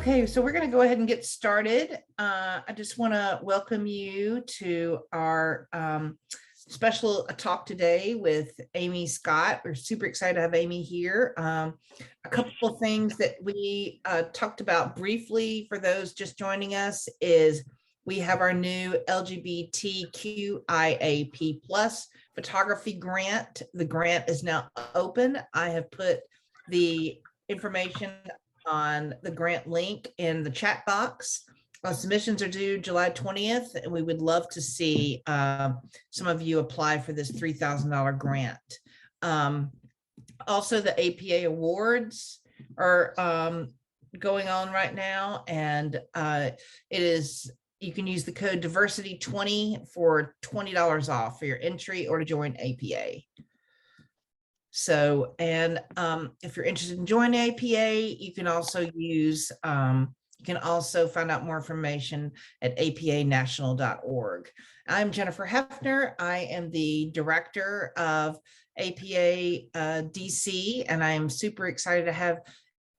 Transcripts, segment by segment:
Okay, so we're going to go ahead and get started. I just want to welcome you to our special talk today with Amy Scott. We're super excited to have Amy here. A couple of things that we talked about briefly for those just joining us is we have our new LGBTQIAP+ photography grant. The grant is now open. I have put the information on the grant link in the chat box. Submissions are due July 20th, and we would love to see some of you apply for this $3,000 grant. Also, the APA awards are going on right now, and you can use the code diversity20 for $20 off for your entry or to join APA. So, and if you're interested in joining APA, you can also find out more information at apanational.org. I'm Jennifer Hefner. I am the director of APA DC, and I am super excited to have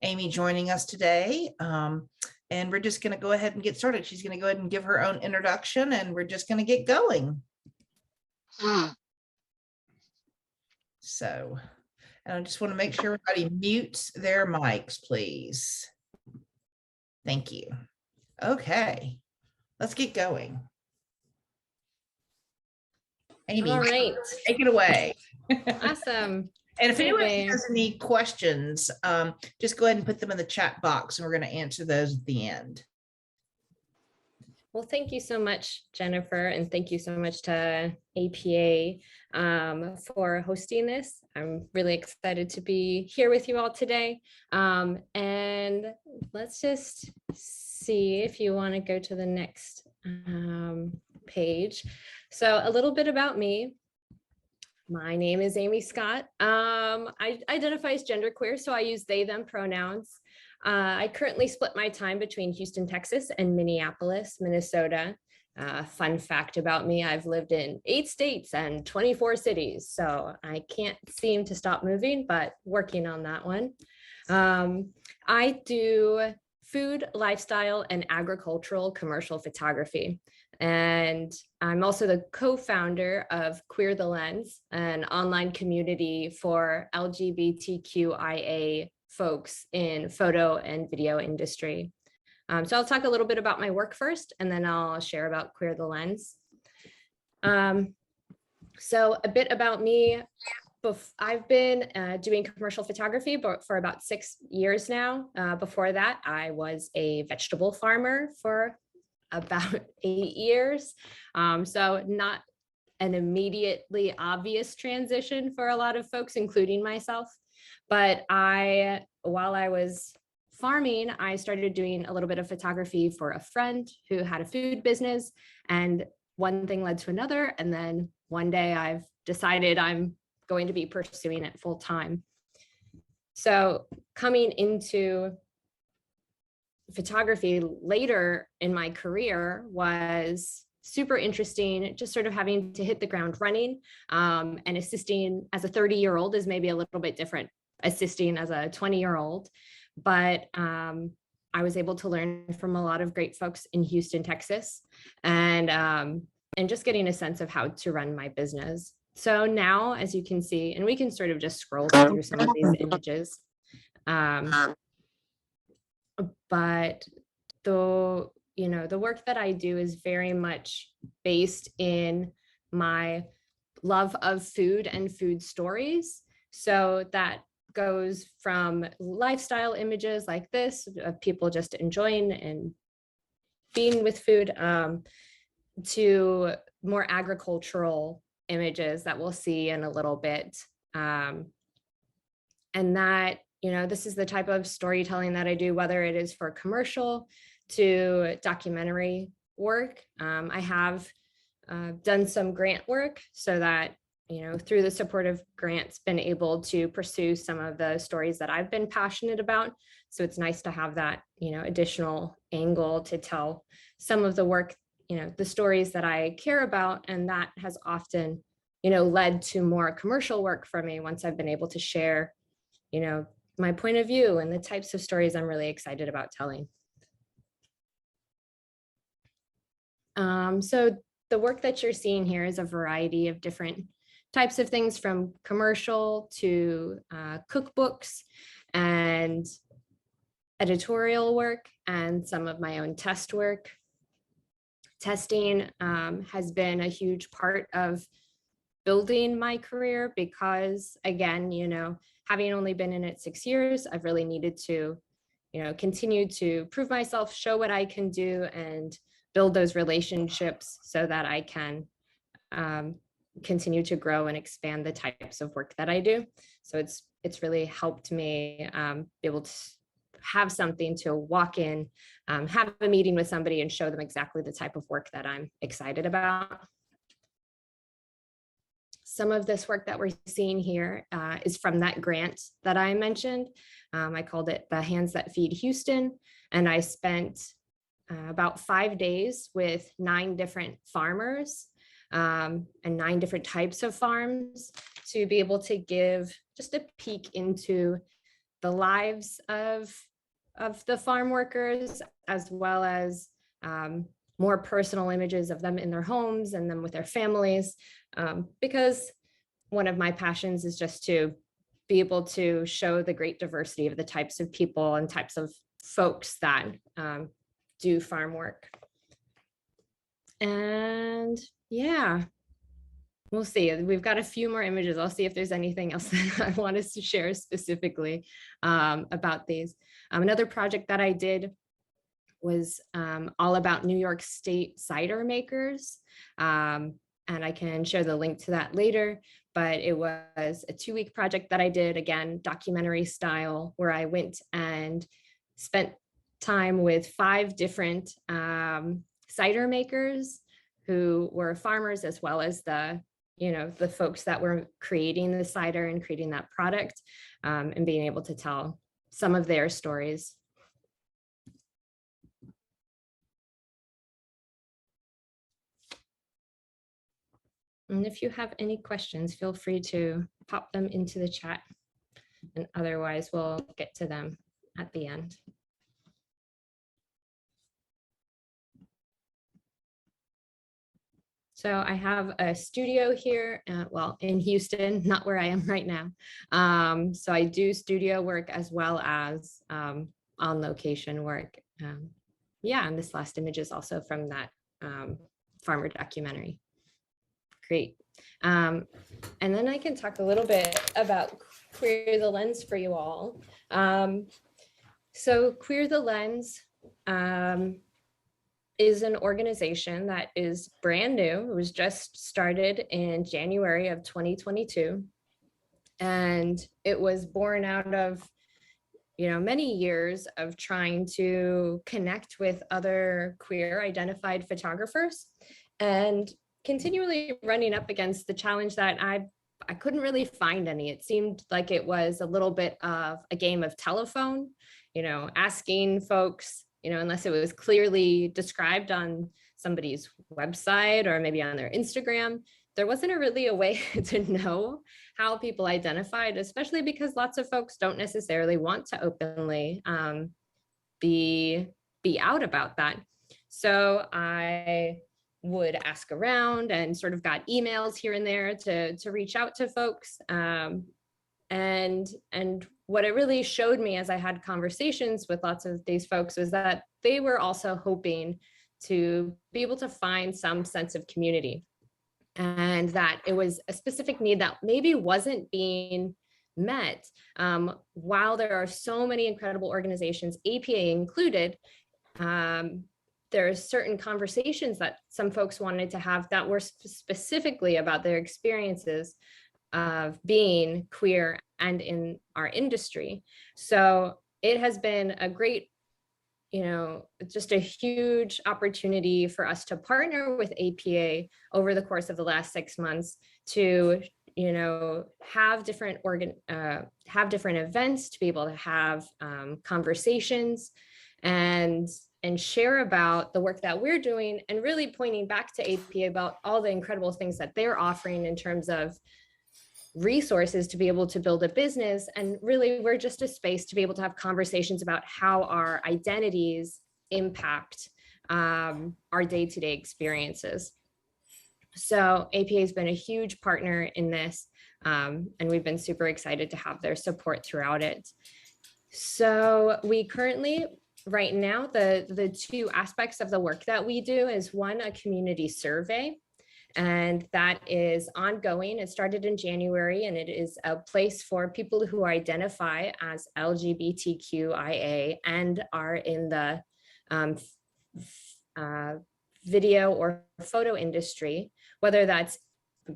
Amy joining us today. And we're just going to go ahead and get started. She's going to go ahead and give her own introduction, and we're just going to get going. So, and I just want to make sure everybody mutes their mics, please. Thank you. Okay, let's get going. Amy, all right, take it away. Awesome. And if anyone has any questions, just go ahead and put them in the chat box, and we're going to answer those at the end. Well, thank you so much, Jennifer, and thank you so much to APA for hosting this. I'm really excited to be here with you all today. And let's just see if you want to go to the next page. So a little bit about me. My name is Amy Scott. I identify as genderqueer, so I use they, them pronouns. I currently split my time between Houston, Texas and Minneapolis, Minnesota. Fun fact about me, I've lived in 8 states and 24 cities, so I can't seem to stop moving, but working on that one. I do food, lifestyle, and agricultural commercial photography. And I'm also the co-founder of Queer the Lens, an online community for LGBTQIA folks in photo and video industry. So I'll talk a little bit about my work first, and then I'll share about Queer the Lens. So a bit about me. I've been doing commercial photography for about 6 years now. Before that, I was a vegetable farmer for about 8 years. So not an immediately obvious transition for a lot of folks, including myself. But while I was farming, I started doing a little bit of photography for a friend who had a food business, and one thing led to another. And then one day I've decided I'm going to be pursuing it full time. So coming into photography later in my career was super interesting, just sort of having to hit the ground running, and assisting as a 30-year-old is maybe a little bit different assisting as a 20-year-old, but I was able to learn from a lot of great folks in Houston, Texas, and just getting a sense of how to run my business. So now, as you can see, and we can sort of just scroll through some of these images, but the work that I do is very much based in my love of food and food stories. So that goes from lifestyle images like this of people just enjoying and being with food, to more agricultural images that we'll see in a little bit. And that, this is the type of storytelling that I do, whether it is for commercial to documentary work. I have done some grant work so that, through the support of grants, been able to pursue some of the stories that I've been passionate about. So it's nice to have that, additional angle to tell some of the work, the stories that I care about. And that has often, led to more commercial work for me once I've been able to share, my point of view and the types of stories I'm really excited about telling. So the work that you're seeing here is a variety of different types of things, from commercial to cookbooks and editorial work and some of my own test work. Testing has been a huge part of building my career because, again, having only been in it 6 years, I've really needed to, continue to prove myself, show what I can do, and build those relationships so that I can continue to grow and expand the types of work that I do. So it's really helped me be able to have something to walk in, have a meeting with somebody and show them exactly the type of work that I'm excited about. Some of this work that we're seeing here is from that grant that I mentioned. I called it The Hands That Feed Houston, and I spent about 5 days with 9 different farmers and 9 different types of farms to be able to give just a peek into the lives of the farm workers, as well as more personal images of them in their homes and them with their families, because one of my passions is just to be able to show the great diversity of the types of people and types of folks that do farm work. And yeah, we'll see. We've got a few more images. I'll see if there's anything else that I want us to share specifically about these. Another project that I did was all about New York State cider makers. And I can share the link to that later, but it was a 2-week project that I did, again, documentary style, where I went and spent time with 5 different cider makers who were farmers, as well as the folks that were creating the cider and creating that product, and being able to tell some of their stories. And if you have any questions, feel free to pop them into the chat, and otherwise we'll get to them at the end. So I have a studio here, well, in Houston, not where I am right now. So I do studio work as well as on location work. Yeah, and this last image is also from that farmer documentary. Great. And then I can talk a little bit about Queer the Lens for you all. So Queer the Lens is an organization that is brand new. It was just started in January of 2022. And it was born out of many years of trying to connect with other queer identified photographers, and continually running up against the challenge that I couldn't really find any. It seemed like it was a little bit of a game of telephone, asking folks, unless it was clearly described on somebody's website or maybe on their Instagram, there wasn't really a way to know how people identified, especially because lots of folks don't necessarily want to openly be out about that. So I would ask around and sort of got emails here and there to reach out to folks. And what it really showed me as I had conversations with lots of these folks was that they were also hoping to be able to find some sense of community, and that it was a specific need that maybe wasn't being met. While there are so many incredible organizations, APA included, there are certain conversations that some folks wanted to have that were specifically about their experiences of being queer and in our industry. So it has been a great, just a huge opportunity for us to partner with APA over the course of the last 6 months to, have different events, to be able to have conversations and share about the work that we're doing, and really pointing back to APA about all the incredible things that they're offering in terms of resources to be able to build a business. And really, we're just a space to be able to have conversations about how our identities impact our day-to-day experiences. So APA has been a huge partner in this, and we've been super excited to have their support throughout it. So we currently, right now, the two aspects of the work that we do is one, a community survey, and that is ongoing. It started in January, and it is a place for people who identify as LGBTQIA and are in the video or photo industry, whether that's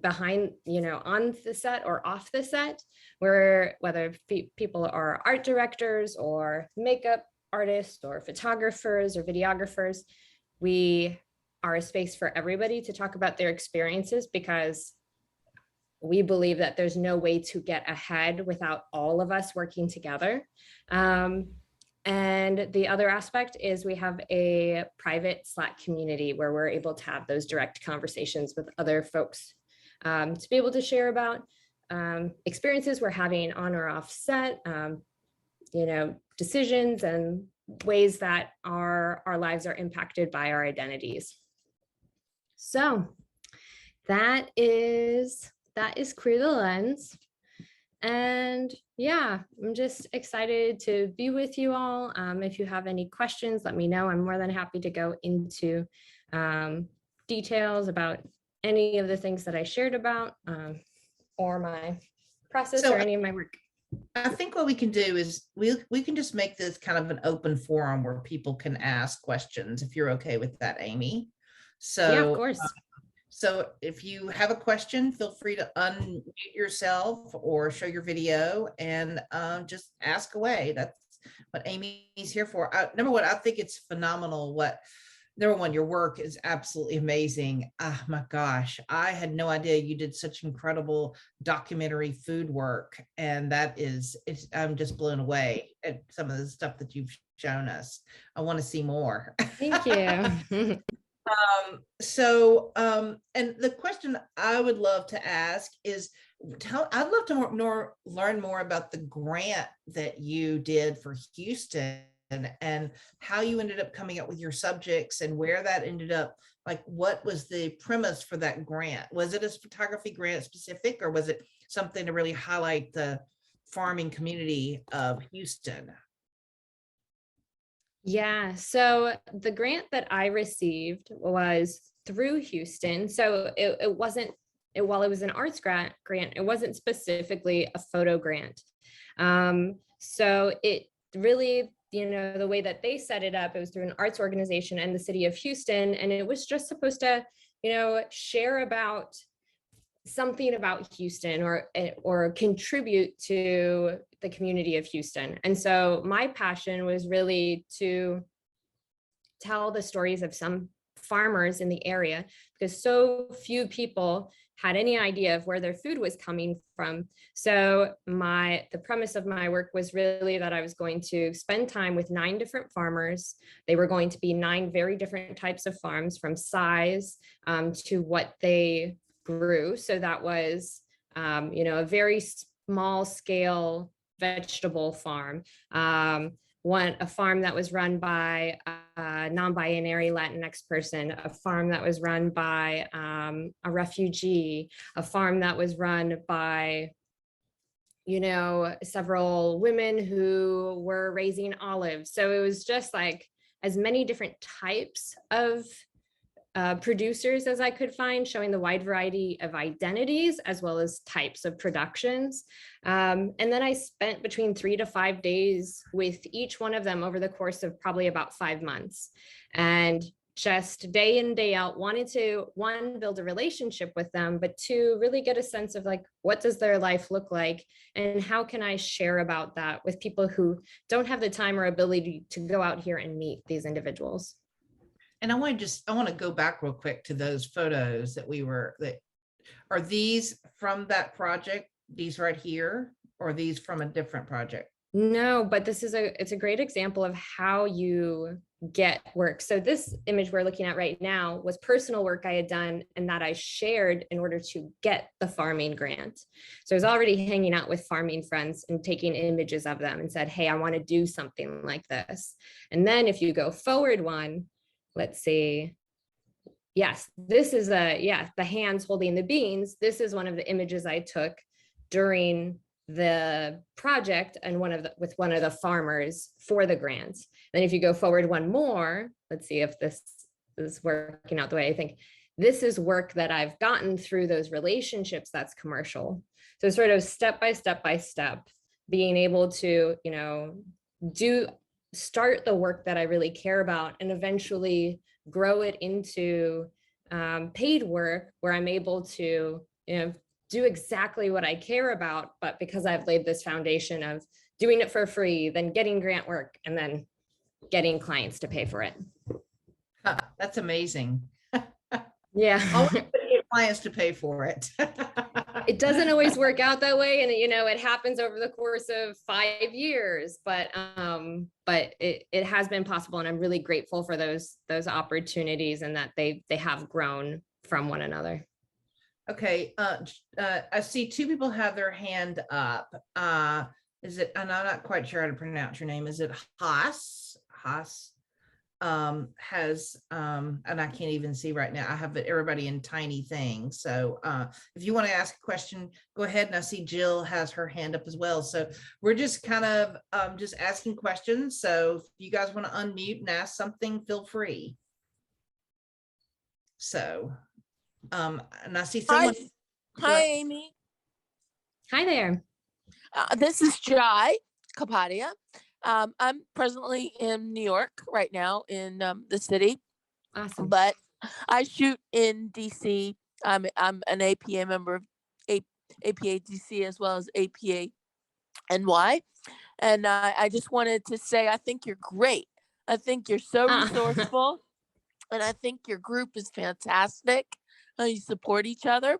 behind, on the set or off the set, whether people are art directors or makeup artists or photographers or videographers. We are a space for everybody to talk about their experiences, because we believe that there's no way to get ahead without all of us working together. And the other aspect is we have a private Slack community where we're able to have those direct conversations with other folks, to be able to share about experiences we're having on or off set, decisions and ways that our lives are impacted by our identities. So that is Queer the Lens. And yeah, I'm just excited to be with you all. If you have any questions, let me know. I'm more than happy to go into details about any of the things that I shared about, or my process or any of my work. I think what we can do is we can just make this kind of an open forum where people can ask questions, if you're okay with that, Amy. So yeah, of course. So if you have a question, feel free to unmute yourself or show your video and just ask away. That's what Amy's here for. Number one, I think it's phenomenal number one, your work is absolutely amazing. Oh my gosh, I had no idea you did such incredible documentary food work. And I'm just blown away at some of the stuff that you've shown us. I want to see more. Thank you. And the question I would love to ask is, I'd love to learn more about the grant that you did for Houston and how you ended up coming up with your subjects and where that ended up. Like, what was the premise for that grant? Was it a photography grant specific, or was it something to really highlight the farming community of Houston? Yeah, so the grant that I received was through Houston. So it wasn't, while it was an arts grant, it wasn't specifically a photo grant. So it really, the way that they set it up, it was through an arts organization and the city of Houston. And it was just supposed to, share about something about Houston or contribute to the community of Houston. And so my passion was really to tell the stories of some farmers in the area, because so few people had any idea of where their food was coming from. So the premise of my work was really that I was going to spend time with 9 different farmers. They were going to be 9 very different types of farms, from size to what they grew. So that was, a very small scale vegetable farm. A farm that was run by a non-binary Latinx person, a farm that was run by a refugee, a farm that was run by, several women who were raising olives. So it was just like as many different types of producers as I could find, showing the wide variety of identities as well as types of productions. And then I spent between 3 to 5 days with each one of them over the course of probably about 5 months. And just day in, day out, wanted to, 1, build a relationship with them, but 2, really get a sense of like, what does their life look like? And how can I share about that with people who don't have the time or ability to go out here and meet these individuals? And I want to go back real quick to those photos are these from that project, these right here, or are these from a different project? No, but it's a great example of how you get work. So this image we're looking at right now was personal work I had done and that I shared in order to get the farming grant. So I was already hanging out with farming friends and taking images of them and said, hey, I want to do something like this. And then if you go forward one, let's see. Yes, this is the hands holding the beans. This is one of the images I took during the project and with one of the farmers for the grant. Then if you go forward one more, let's see if this is working out the way I think. This is work that I've gotten through those relationships that's commercial. So sort of step by step by step, being able to, start the work that I really care about and eventually grow it into paid work where I'm able to, do exactly what I care about, but because I've laid this foundation of doing it for free, then getting grant work, and then getting clients to pay for it. That's amazing. Yeah. Always get clients to pay for it. It doesn't always work out that way, and it happens over the course of 5 years, but it has been possible, and I'm really grateful for those opportunities and that they have grown from one another. Okay, I see 2 people have their hand up. Is it, and I'm not quite sure how to pronounce your name. Is it Haas? Haas has, and I can't even see right now. I have everybody in tiny things. So if you want to ask a question, go ahead. And I see Jill has her hand up as well. So we're just kind of just asking questions. So if you guys want to unmute and ask something, feel free. So and I see someone. Hi, Amy. Hi there. This is Jai Kapadia. I'm presently in New York right now in the city. Awesome. But I shoot in DC. I'm an APA member of APA DC as well as APA NY. And I just wanted to say I think you're great. I think you're so resourceful. And I think your group is fantastic. You support each other.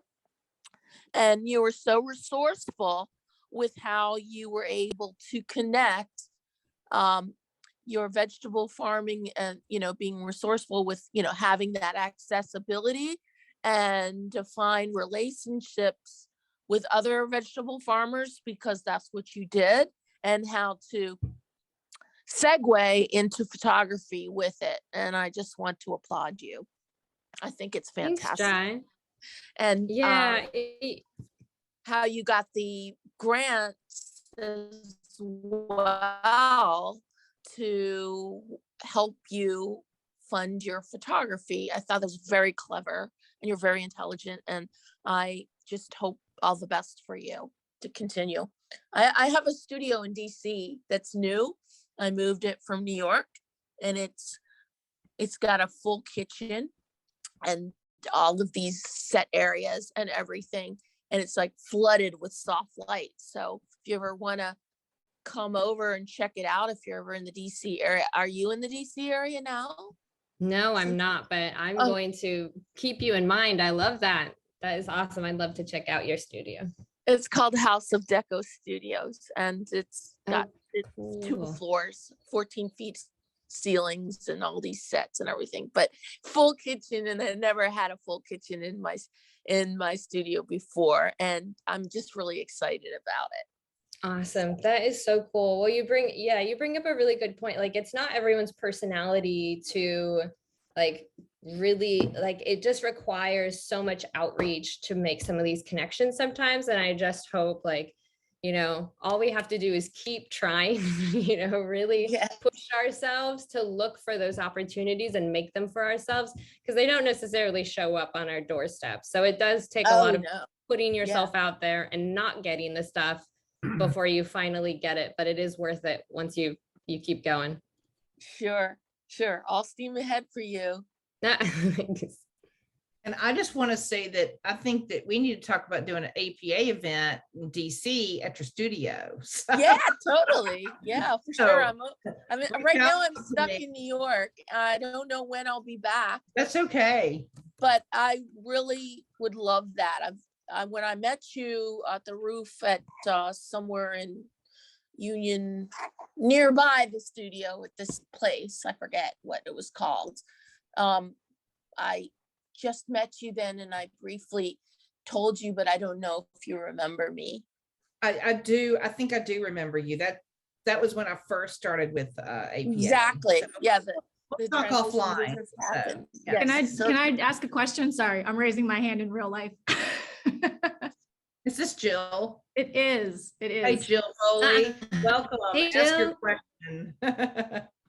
And you were so resourceful with how you were able to connect your vegetable farming and, being resourceful with, having that accessibility and to find relationships with other vegetable farmers, because that's what you did, and how to segue into photography with it. And I just want to applaud you. I think it's fantastic. Thanks, Jai. And yeah, how you got the grants as well to help you fund your photography. I thought that was very clever, and you're very intelligent, and I just hope all the best for you to continue. I have a studio in DC that's new. I moved it from New York, and it's got a full kitchen and all of these set areas and everything, and it's like flooded with soft light. So if you ever want to come over and check it out, if you're ever in the DC area. Are you in the DC area now? No, I'm not, but I'm going to keep you in mind. I love that. That is awesome. I'd love to check out your studio. It's called House of Deco Studios, and it's got cool. 2 floors, 14 feet ceilings, and all these sets and everything, but full kitchen. And I never had a full kitchen in my studio before, and I'm just really excited about it. Awesome. That is so cool. Well, you bring up a really good point. Like, it's not everyone's personality to really, it just requires so much outreach to make some of these connections sometimes. And I just hope all we have to do is keep trying, really push ourselves to look for those opportunities and make them for ourselves, because they don't necessarily show up on our doorstep. So it does take a lot of putting yourself out there and not getting the stuff before you finally get it, but it is worth it once you keep going. Sure. All steam ahead for you. And I just want to say that I think that we need to talk about doing an APA event in DC at your studio. So. Yeah, totally. Yeah, for sure. Right now I'm stuck in New York. I don't know when I'll be back. That's okay. But I really would love that. When I met you at the roof at somewhere in Union, nearby the studio at this place, I forget what it was called. I just met you then, and I briefly told you, but I don't know if you remember me. I do. I think I do remember you. That was when I first started with APA. Exactly. So. Yeah. We'll the talk transition offline. has So, happened. yeah. Yes. Can I ask a question? Sorry, I'm raising my hand in real life. Is this Jill? It is. It Hey, is. Jill Foley. Welcome. Hey, Ask your Jill. question.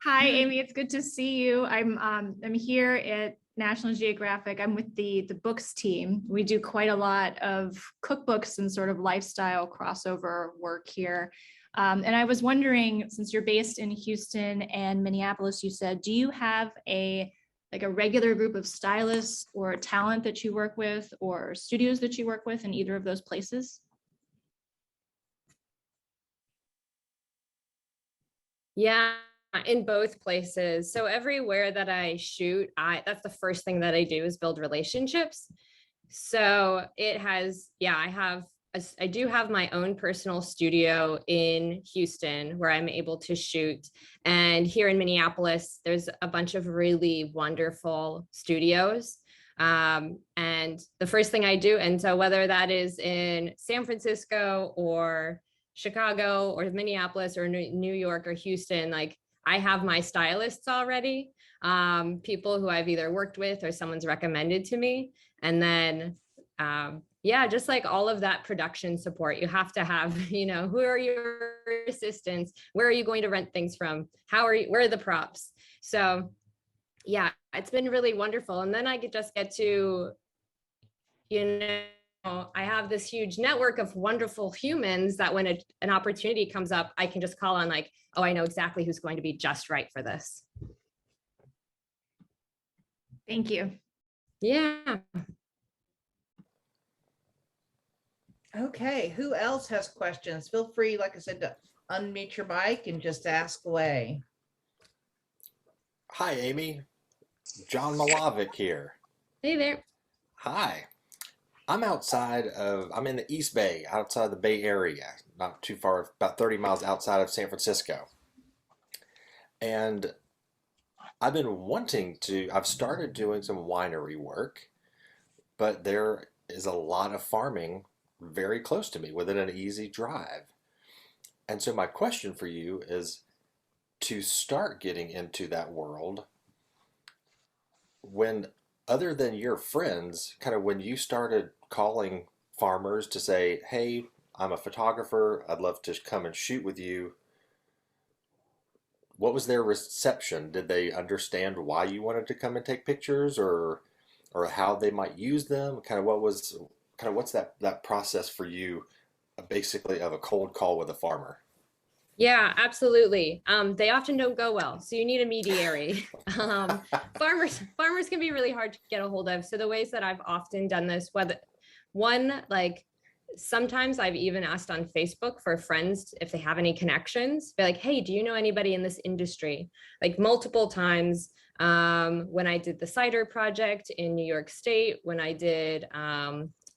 Hi, Amy. It's good to see you. I'm here at National Geographic. I'm with the books team. We do quite a lot of cookbooks and sort of lifestyle crossover work here. And I was wondering, since you're based in Houston and Minneapolis, you said, do you have a regular group of stylists or talent that you work with or studios that you work with in either of those places? Yeah, in both places. So everywhere that I shoot, that's the first thing that I do is build relationships. So it has, yeah, I do have my own personal studio in Houston where I'm able to shoot. And here in Minneapolis, there's a bunch of really wonderful studios. And the first thing I do, and so whether that is in San Francisco or Chicago or Minneapolis or New York or Houston, like I have my stylists already, people who I've either worked with or someone's recommended to me. And then, yeah, just like all of that production support, you have to have, who are your assistants? Where are you going to rent things from? Where are the props? So yeah, it's been really wonderful. And then I just get to, I have this huge network of wonderful humans that when an opportunity comes up, I can just call on like, oh, I know exactly who's going to be just right for this. Thank you. Yeah. Okay, who else has questions? Feel free, like I said, to unmute your mic and just ask away. Hi, Amy. John Malavic here. Hey there. Hi. I'm in the East Bay, outside the Bay Area, not too far, about 30 miles outside of San Francisco. And I've started doing some winery work, but there is a lot of farming very close to me within an easy drive. And so my question for you is to start getting into that world, when other than your friends, kind of when you started calling farmers to say, hey, I'm a photographer, I'd love to come and shoot with you, what was their reception? Did they understand why you wanted to come and take pictures, or how they might use them? What's that process for you, basically, of a cold call with a farmer? Yeah, absolutely. They often don't go well, so you need a mediary. Farmers can be really hard to get a hold of. So the ways that I've often done this, sometimes I've even asked on Facebook for friends if they have any connections. Be like, hey, do you know anybody in this industry? Like multiple times, when I did the cider project in New York State, when I did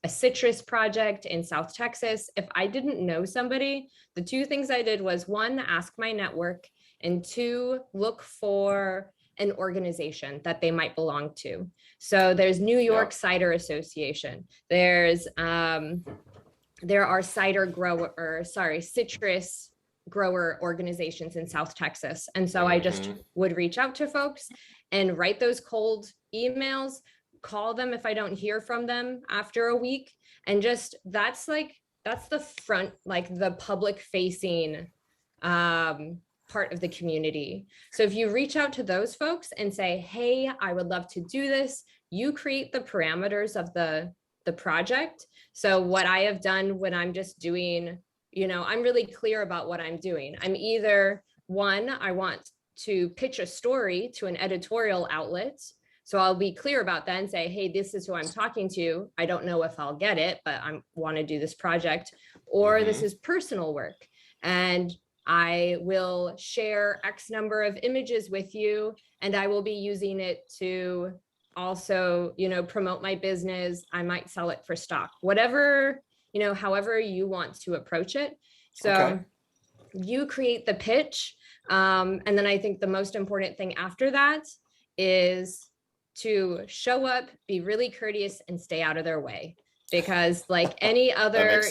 a citrus project in South Texas, if I didn't know somebody, the two things I did was one, ask my network, and two, look for an organization that they might belong to. So there's New York Cider Association. There are citrus grower organizations in South Texas. And so I just would reach out to folks and write those cold emails, call them if I don't hear from them after a week. And just, that's the front, like the public facing part of the community. So if you reach out to those folks and say, hey, I would love to do this, you create the parameters of the project. So what I have done when I'm just doing, I'm really clear about what I'm doing. I'm either one, I want to pitch a story to an editorial outlet. So I'll be clear about that and say, hey, this is who I'm talking to. I don't know if I'll get it, but I want to do this project. Or this is personal work. And I will share X number of images with you, and I will be using it to also, promote my business. I might sell it for stock, whatever, however you want to approach it. So you create the pitch. And then I think the most important thing after that is to show up, be really courteous, and stay out of their way. Because like any other,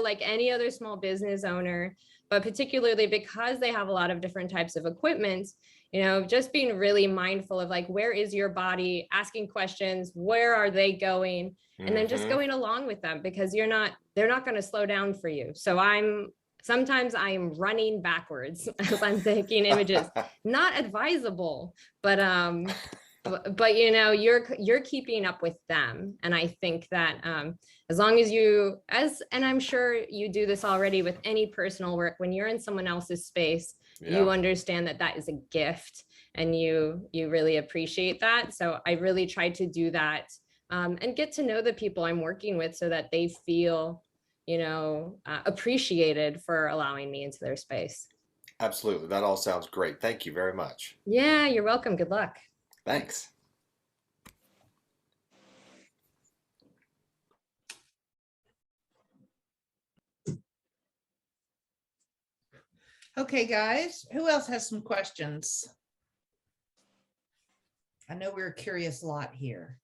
like any other small business owner, but particularly because they have a lot of different types of equipment, you know, just being really mindful of like, where is your body, asking questions, where are they going? And then just going along with them, because they're not going to slow down for you. So sometimes I'm running backwards as I'm taking images, not advisable, but you know, you're keeping up with them. And I think that as long as and I'm sure you do this already with any personal work, when you're in someone else's space, you understand that that is a gift, and you really appreciate that. So I really try to do that, and get to know the people I'm working with so that they feel, you know, appreciated for allowing me into their space. Absolutely. That all sounds great. Thank you very much. Yeah, you're welcome. Good luck. Thanks. Okay, guys, who else has some questions? I know we're a curious lot here.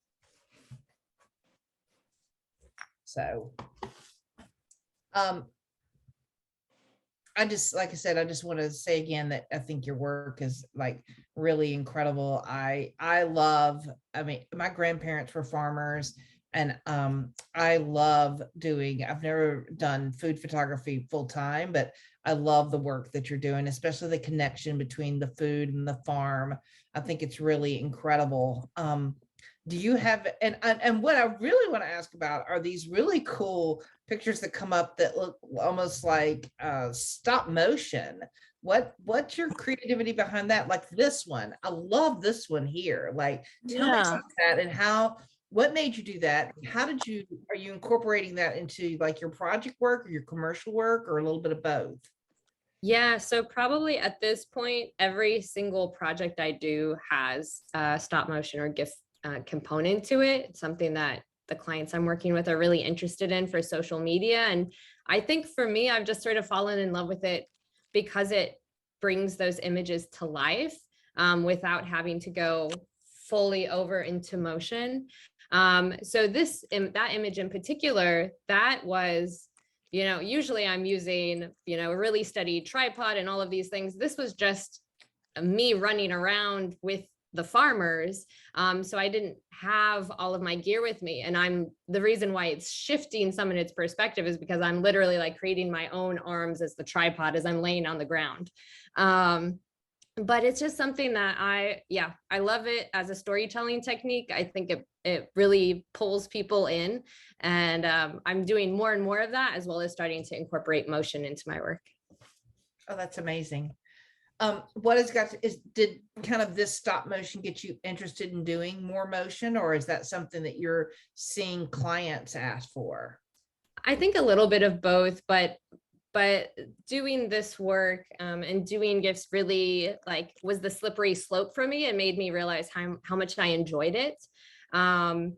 So, like I said, I just want to say again that I think your work is like really incredible. I mean, my grandparents were farmers, and I love I've never done food photography full time, but I love the work that you're doing, especially the connection between the food and the farm. I think it's really incredible. Do you have, and what I really want to ask about are these really cool pictures that come up that look almost like stop motion. What's your creativity behind that? Like this one, I love this one here. Like, tell me about that, and what made you do that? Are you incorporating that into like your project work or your commercial work, or a little bit of both? Yeah, so probably at this point, every single project I do has a stop motion or GIF component to it. It's something that the clients I'm working with are really interested in for social media. And I think for me, I've just sort of fallen in love with it because it brings those images to life without having to go fully over into motion. So that image in particular, that was, you know, usually I'm using, you know, a really steady tripod and all of these things. This was just me running around with the farmers. So I didn't have all of my gear with me. And the reason why it's shifting some in its perspective is because I'm literally like creating my own arms as the tripod as I'm laying on the ground. But it's just something that I love it as a storytelling technique. I think it really pulls people in, and I'm doing more and more of that, as well as starting to incorporate motion into my work. Oh, that's amazing. Did kind of this stop motion get you interested in doing more motion, or is that something that you're seeing clients ask for? I think a little bit of both, but doing this work and doing GIFs really was the slippery slope for me, and made me realize how much I enjoyed it. And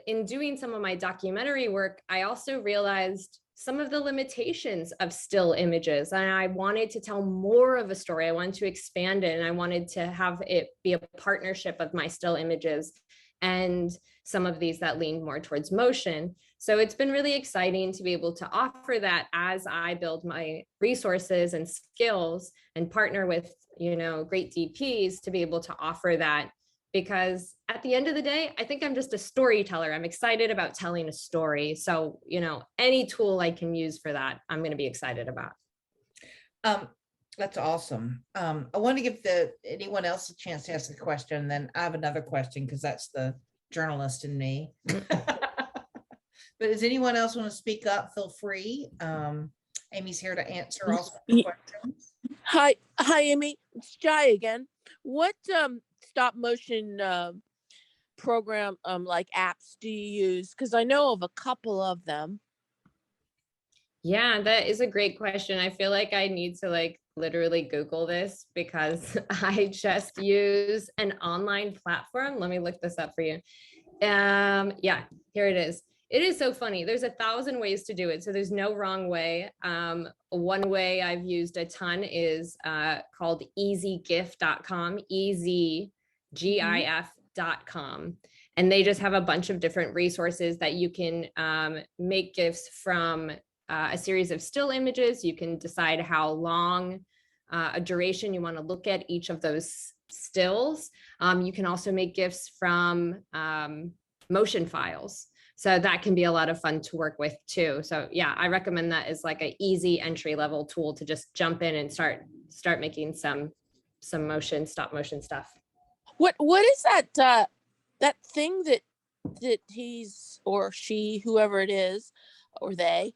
in doing some of my documentary work, I also realized some of the limitations of still images, and I wanted to tell more of a story. I wanted to expand it, and I wanted to have it be a partnership of my still images and some of these that lean more towards motion. So it's been really exciting to be able to offer that as I build my resources and skills and partner with, you know, great DPs to be able to offer that. Because at the end of the day, I think I'm just a storyteller. I'm excited about telling a story. So, you know, any tool I can use for that, I'm going to be excited about. That's awesome. I want to give anyone else a chance to ask a question. Then I have another question, because that's the journalist in me. But does anyone else want to speak up? Feel free. Amy's here to answer all sorts of questions. Hi, Amy. It's Jai again. What stop motion program like apps do you use? Because I know of a couple of them. Yeah, that is a great question. I feel like I need to literally Google this, because I just use an online platform. Let me look this up for you. Yeah, here it is. It is so funny. There's 1,000 ways to do it, so there's no wrong way. One way I've used a ton is called easygif.com, easygif.com. And they just have a bunch of different resources that you can make GIFs from a series of still images. You can decide how long a duration you want to look at each of those stills. You can also make GIFs from motion files. So that can be a lot of fun to work with too. So yeah, I recommend that as like an easy entry level tool to just jump in and start making some motion, stop motion stuff. What is that that thing that he's or she, whoever it is, or they,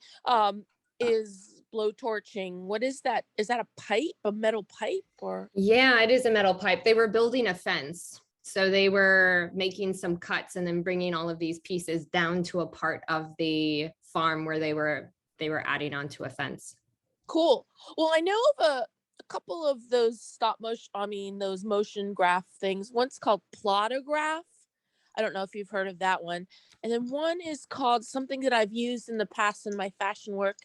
is blowtorching? What is that? Is that a pipe, a metal pipe, or? Yeah, it is a metal pipe. They were building a fence. So they were making some cuts and then bringing all of these pieces down to a part of the farm where they were adding onto a fence. Cool. Well, I know of a couple of those stop motion, those motion graph things. One's called Plotograph. I don't know if you've heard of that one. And then one is called something that I've used in the past in my fashion work.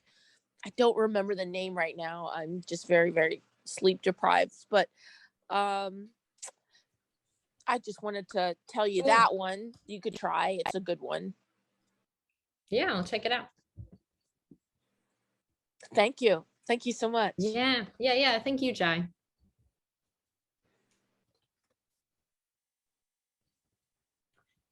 I don't remember the name right now. I'm just very, very sleep deprived. But I just wanted to tell you that one. You could try. It's a good one. Yeah, I'll check it out. Thank you. Thank you so much. Yeah. Thank you, Jai.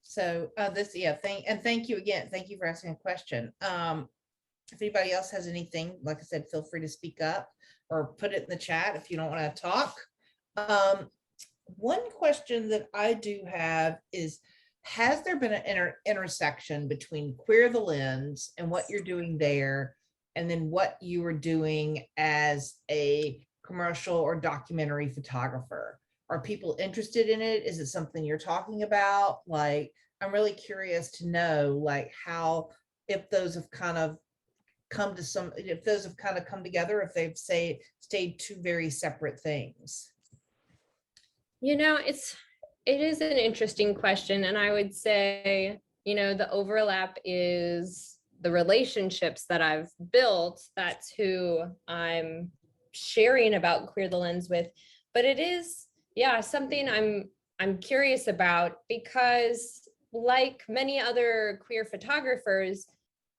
So thank you again. Thank you for asking a question. If anybody else has anything, like I said, feel free to speak up or put it in the chat if you don't want to talk. One question that I do have is, has there been an intersection between Queer the Lens and what you're doing there, and then what you were doing as a commercial or documentary photographer? Are people interested in it? Is it something you're talking about? Like, I'm really curious to know, like, how, if those have kind of come together, if they've stayed two very separate things. It is an interesting question. And I would say, the overlap is the relationships that I've built. That's who I'm sharing about Queer the Lens with. But it is, something I'm curious about, because like many other queer photographers,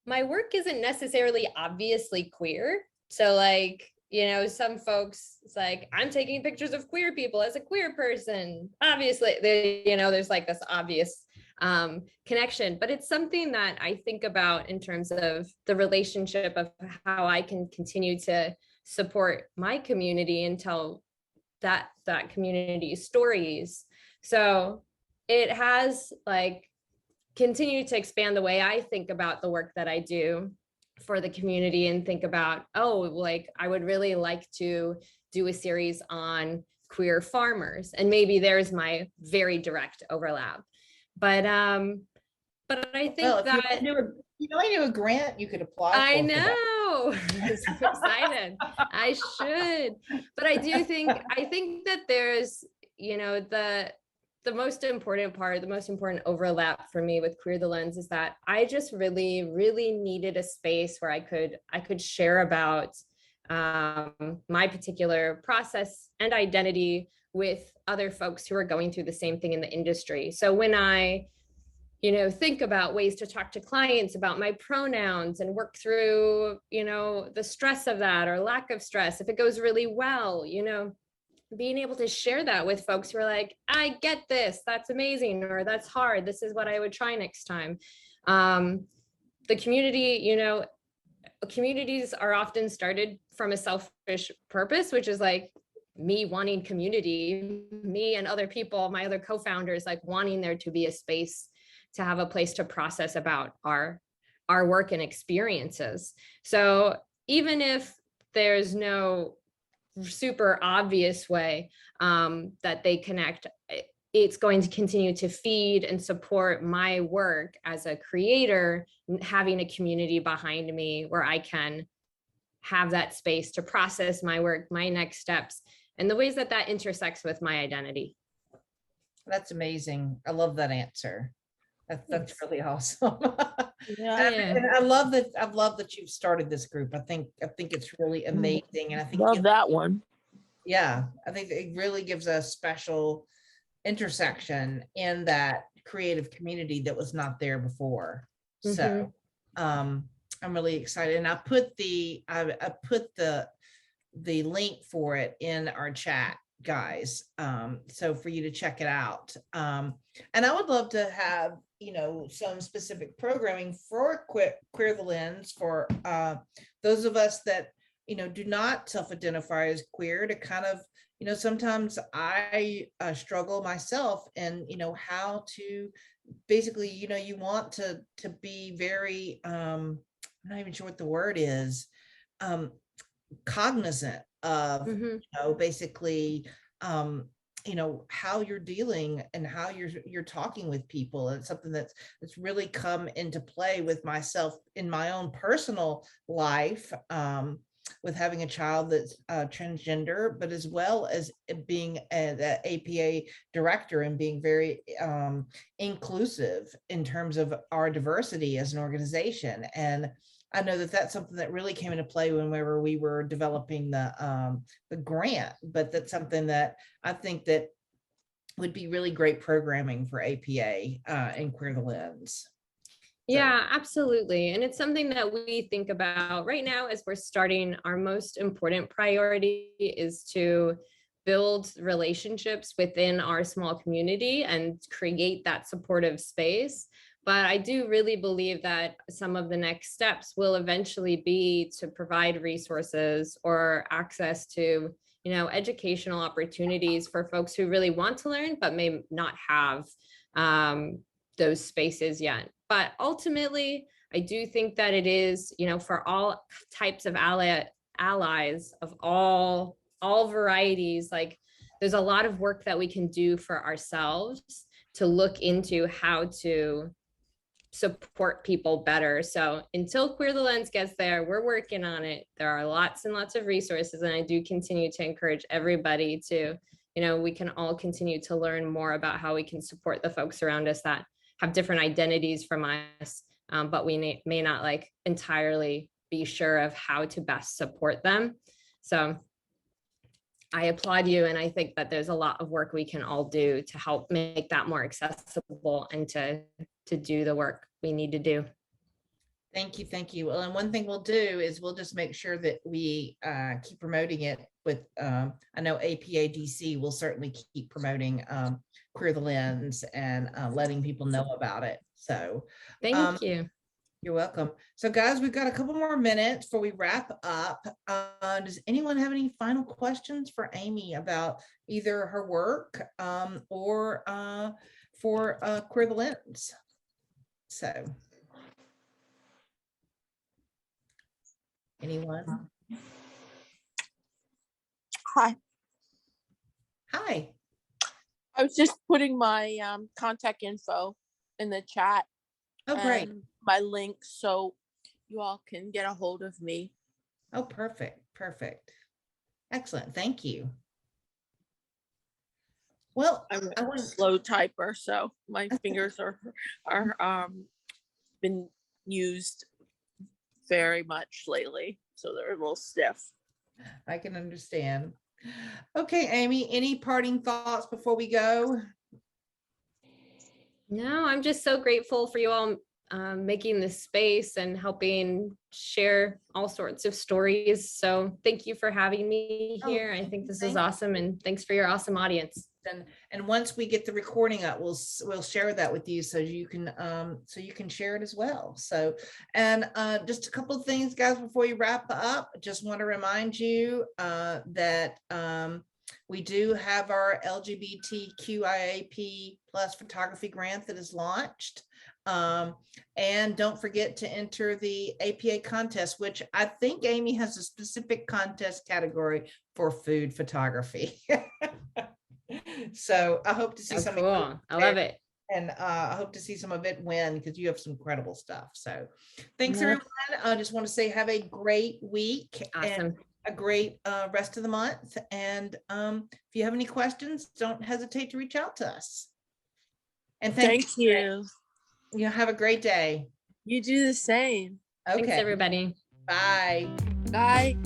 my work isn't necessarily obviously queer. So like, some folks, it's like, I'm taking pictures of queer people as a queer person. Obviously, there's like this obvious connection, but it's something that I think about in terms of the relationship of how I can continue to support my community and tell that community's stories. So it has like continued to expand the way I think about the work that I do for the community, and think about, I would really like to do a series on queer farmers, and maybe there's my very direct overlap. But I think that you knew a grant you could apply for. I know. I'm so excited. I should. But I think that there's, the most important part, the most important overlap for me with Queer the Lens is that I just really, really needed a space where I could share about my particular process and identity with other folks who are going through the same thing in the industry. So when I, think about ways to talk to clients about my pronouns and work through, the stress of that or lack of stress, if it goes really well, being able to share that with folks who are like, I get this, that's amazing, or that's hard, this is what I would try next time. The community, communities are often started from a selfish purpose, which is like me wanting community, me and other people, my other co-founders, like wanting there to be a space to have a place to process about our work and experiences. So even if there's no super obvious way that they connect, it's going to continue to feed and support my work as a creator, having a community behind me where I can have that space to process my work, my next steps, and the ways that intersects with my identity. That's amazing. I love that answer. That's really awesome. Yeah. And I love that you've started this group. I think it's really amazing. And I think love that one. Yeah, I think it really gives a special intersection in that creative community that was not there before. So I'm really excited. And I put the link for it in our chat, guys. So for you to check it out. And I would love to have, some specific programming for Queer the Lens for those of us that, do not self-identify as queer, to kind of, sometimes I struggle myself, and, how to basically, you want to be very, I'm not even sure what the word is, cognizant of, basically, how you're dealing and how you're talking with people. And it's something that's really come into play with myself in my own personal life, with having a child that's transgender, but as well as being the APA director and being very inclusive in terms of our diversity as an organization. And I know that that's something that really came into play whenever we were developing the grant, but that's something that I think that would be really great programming for APA and Queer the Lens. Yeah, absolutely. And it's something that we think about right now as we're starting. Our most important priority is to build relationships within our small community and create that supportive space. But I do really believe that some of the next steps will eventually be to provide resources or access to, educational opportunities for folks who really want to learn, but may not have those spaces yet. But ultimately, I do think that it is, for all types of allies of all varieties, like there's a lot of work that we can do for ourselves to look into how to support people better. So until Queer the Lens gets there, we're working on it. There are lots and lots of resources, and I do continue to encourage everybody to, we can all continue to learn more about how we can support the folks around us that have different identities from us, but we may not like entirely be sure of how to best support them. So I applaud you, and I think that there's a lot of work we can all do to help make that more accessible and to do the work we need to do. Thank you. Thank you. Well, and one thing we'll do is we'll just make sure that we keep promoting it with, I know APA DC will certainly keep promoting Queer the Lens and letting people know about it. So thank you. You're welcome. So guys, we've got a couple more minutes before we wrap up. Does anyone have any final questions for Amy about either her work or for Queer the Lens? So anyone? Hi. Hi. I was just putting my contact info in the chat. Oh, great. My link, so you all can get a hold of me. Oh, perfect. Perfect. Excellent. Thank you. Well, I'm a slow typer, so my fingers are been used very much lately, so they're a little stiff. I can understand. Okay, Amy, any parting thoughts before we go? No, I'm just so grateful for you all making this space and helping share all sorts of stories. So thank you for having me here. I think this is awesome, and thanks for your awesome audience. And once we get the recording up, we'll share that with you so you can share it as well. So, and just a couple of things, guys, before you wrap up, I just want to remind you that we do have our LGBTQIAP+ photography grant that is launched. And don't forget to enter the APA contest, which I think Amy has a specific contest category for food photography. So I hope to see some. Cool. I love it. And I hope to see some of it win, because you have some incredible stuff. So thanks, everyone. I just want to say have a great week. Awesome. And a great rest of the month. And if you have any questions, don't hesitate to reach out to us. And thank you. Have a great day. You do the same. Okay. Thanks, everybody. Bye. Bye.